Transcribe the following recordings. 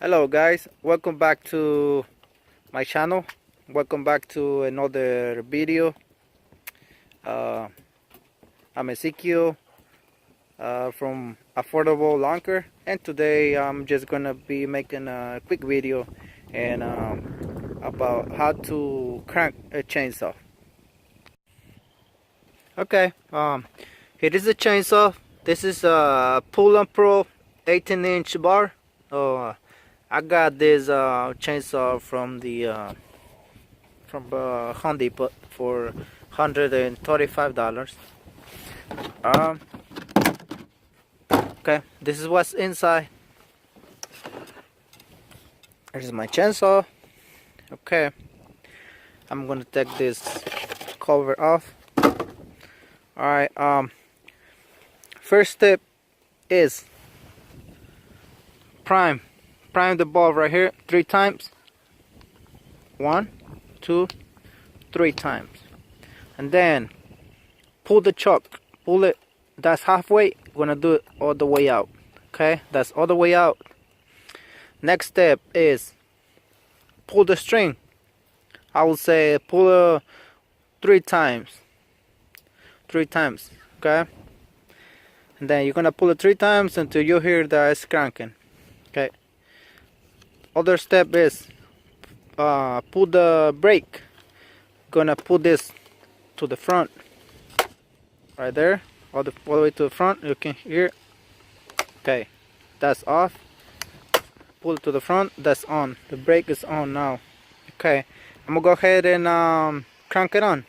Hello guys, welcome back to my channel. Welcome back to another video. I'm Ezekiel from Affordable Lawn Care, and today I'm just gonna be making a quick video and about how to crank a chainsaw. Okay, here is the chainsaw. This is a Poulanpro 18-inch bar. I got this chainsaw from the Home Depot for $135. Okay, this is what's inside. Here's my chainsaw. Okay, I'm gonna take this cover off. Alright, first step is prime the bulb right here 3 times. 1, 2, 3 times. And then pull the chuck, pull it, that's halfway. We're gonna do it all the way out. Okay, that's all the way out. Next step is pull the string. I would say pull it 3 times. 3 times, okay? And then you're gonna pull it 3 times until you hear that it's cranking. Okay. Other step is pull the brake. Gonna pull this to the front, right there, all the way to the front. You can hear. Okay, that's off. Pull it to the front. That's on. The brake is on now. Okay, I'm gonna go ahead and crank it on.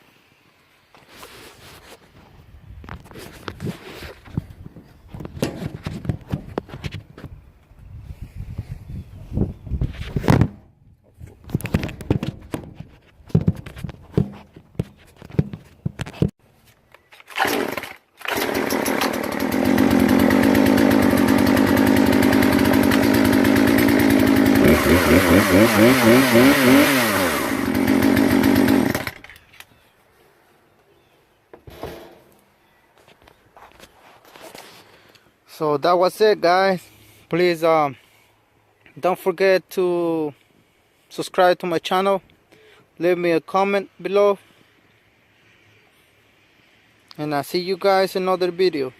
So that was it, guys. Please don't forget to subscribe to my channel, leave me a comment below, and I'll see you guys in another video.